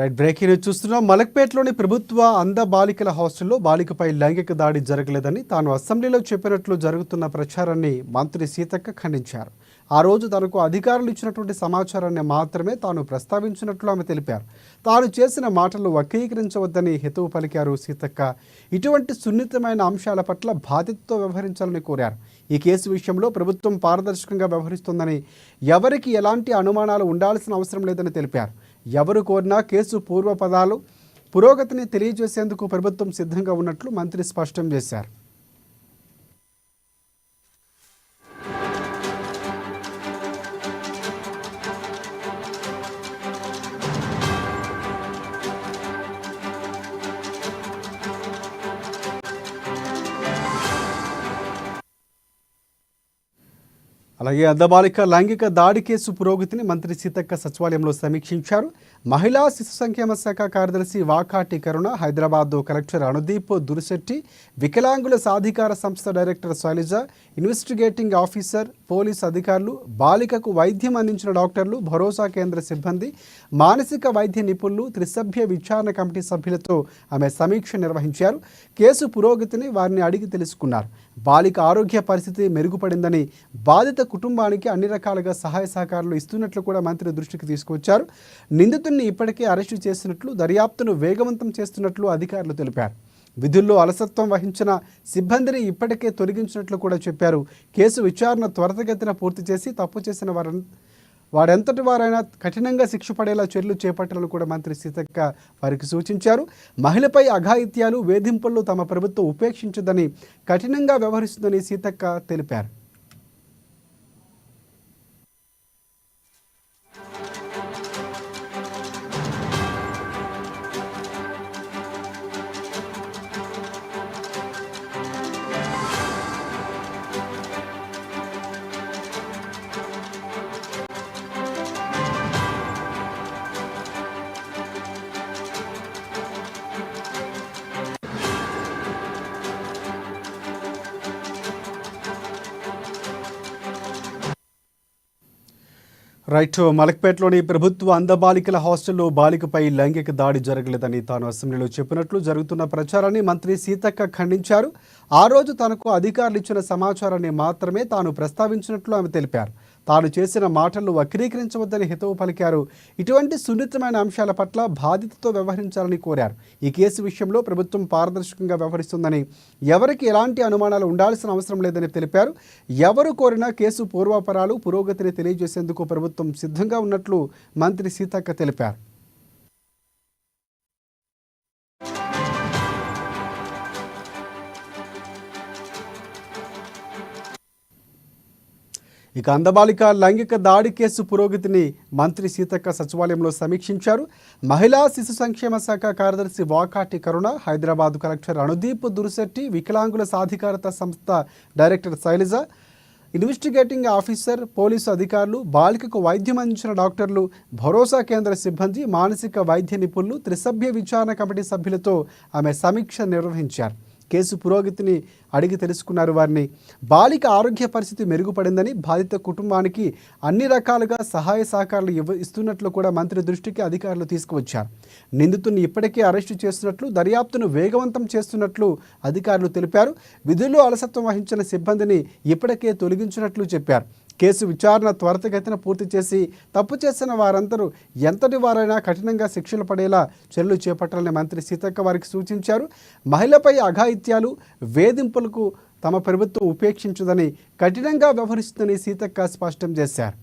Right breaking news చూస్తున్నాం. మలక్పేటలోని ప్రభుత్వ అంధ బాలికల హాస్టల్లో బాలికపై లైంగిక దాడి జరగలేదని తాను అసెంబ్లీలో చెప్పినట్లు జరుగుతున్న ప్రచారాన్ని మంత్రి సీతక్క ఖండించారు. ఆ రోజు తనకు అధికారులు ఇచ్చినటువంటి సమాచారాన్ని మాత్రమే తాను ప్రస్తావించినట్లు ఆమె తెలిపారు. తాను చేసిన మాటలు వక్రీకరించవద్దని హితవు పలికారు సీతక్క. ఇటువంటి సున్నితమైన అంశాల పట్ల బాధ్యతతో వ్యవహరించాలని కోరారు. ఈ కేసు విషయంలో ప్రభుత్వం పారదర్శకంగా వ్యవహరిస్తోందని, ఎవరికి ఎలాంటి అనుమానాలు ఉండాల్సిన అవసరం లేదని తెలిపారు. ఎవరు కోరినా కేసు పూర్వపదాలు పురోగతిని తెలియజేసేందుకు ప్రభుత్వం సిద్ధంగా ఉన్నట్లు మంత్రి స్పష్టం చేశారు. అలాగే అంధబాలిక లైంగిక దాడి కేసు పురోగతిని మంత్రి సీతక్క సచివాలయంలో సమీక్షించారు. మహిళా శిశు సంక్షేమ శాఖ కార్యదర్శి వాకాటి కరుణ, హైదరాబాద్ కలెక్టర్ అనుదీప్ దురిశెట్టి, వికలాంగుల సాధికార సంస్థ director Sailaja, investigating officer, police అధికారులు, బాలికకు వైద్యం అందించిన డాక్టర్లు, భరోసా కేంద్ర సిబ్బంది, మానసిక వైద్య నిపుణులు, త్రిసభ్య విచారణ కమిటీ సభ్యులతో ఆమె సమీక్ష నిర్వహించారు. కేసు పురోగతిని వారిని అడిగి తెలుసుకున్నారు. బాలిక ఆరోగ్య పరిస్థితి మెరుగుపడిందని, బాధిత కుటుంబానికి అన్ని రకాలుగా సహాయ సహకారాలు ఇస్తున్నట్లు కూడా మంత్రి దృష్టికి తీసుకువచ్చారు. నిందితుడిని ఇప్పటికే అరెస్టు చేసినట్లు, దర్యాప్తును వేగవంతం చేస్తున్నట్లు అధికారులు తెలిపారు. విధుల్లో అలసత్వం వహించిన సిబ్బందిని ఇప్పటికే తొలగించినట్లు కూడా చెప్పారు. కేసు విచారణ త్వరితగతిన పూర్తి చేసి తప్పు చేసిన వారెంతటి వారైనా కఠినంగా శిక్ష పడేలా చర్యలు చేపట్టాలని కూడా మంత్రి సీతక్క వారికి సూచించారు. మహిళపై అఘాయిత్యాలు, వేధింపుల్లో తమ ప్రభుత్వం ఉపేక్షించదని, కఠినంగా వ్యవహరిస్తుందని సీతక్క తెలిపారు. రైట్ మలక్పేటలోని ప్రభుత్వ అంధ బాలికల హాస్టల్లో బాలికపై లైంగిక దాడి జరగలేదని తాను అసెంబ్లీలో చెప్పినట్లు జరుగుతున్న ప్రచారాన్ని మంత్రి సీతక్క ఖండించారు. ఆ రోజు తనకు అధికారులు ఇచ్చిన సమాచారాన్ని మాత్రమే తాను ప్రస్తావించినట్లు ఆమె తెలిపారు. తాను చేసిన మాటలు వక్రీకరించవద్దని హితవు పలికారు. ఇటువంటి సున్నితమైన అంశాల పట్ల బాధ్యతతో వ్యవహరించాలని కోరారు. ఈ కేసు విషయంలో ప్రభుత్వం పారదర్శకంగా వ్యవహరిస్తుందని, ఎవరికి ఎలాంటి అనుమానాలు ఉండాల్సిన అవసరం లేదని తెలిపారు. ఎవరు కోరినా కేసు పూర్వాపరాలు పురోగతిని తెలియజేసేందుకు ప్రభుత్వం సిద్ధంగా ఉన్నట్లు మంత్రి సీతక్క తెలిపారు. ఇక అంధబాలిక లైంగిక దాడి కేసు పురోగతిని మంత్రి సీతక్క సచివాలయంలో సమీక్షించారు. మహిళా శిశు సంక్షేమ శాఖ కార్యదర్శి వాకాటి కరుణ, హైదరాబాద్ కలెక్టర్ అనుదీప్ దురిశెట్టి, వికలాంగుల సాధికారత సంస్థ director Sailaja, investigating officer, police అధికారులు, బాలికకు వైద్యం అందించిన డాక్టర్లు, భరోసా కేంద్ర సిబ్బంది, మానసిక వైద్య నిపుణులు, త్రిసభ్య విచారణ కమిటీ సభ్యులతో ఆమె సమీక్ష నిర్వహించారు. కేసు పురోగతిని అడిగి తెలుసుకున్నారు. వారిని బాలిక ఆరోగ్య పరిస్థితి మెరుగుపడిందని, బాధిత కుటుంబానికి అన్ని రకాలుగా సహాయ సహకారాలు ఇస్తున్నట్లు కూడా మంత్రి దృష్టికి అధికారులు తీసుకువచ్చారు. నిందితుడిని ఇప్పటికే అరెస్టు చేస్తున్నట్లు, దర్యాప్తును వేగవంతం చేస్తున్నట్లు అధికారులు తెలిపారు. విధుల్లో అలసత్వం వహించిన సిబ్బందిని ఇప్పటికే తొలగించినట్లు చెప్పారు. కేసు విచారణ త్వరితగతిన పూర్తి చేసి తప్పు చేసిన వారందరూ ఎంతటి వారైనా కఠినంగా శిక్షలు పడేలా చర్యలు చేపట్టాలని మంత్రి సీతక్క వారికి సూచించారు. మహిళపై అఘాయిత్యాలు, వేధింపులకు తమ ప్రభుత్వం ఉపేక్షించదని, కఠినంగా వ్యవహరిస్తుందని సీతక్క స్పష్టం చేశారు.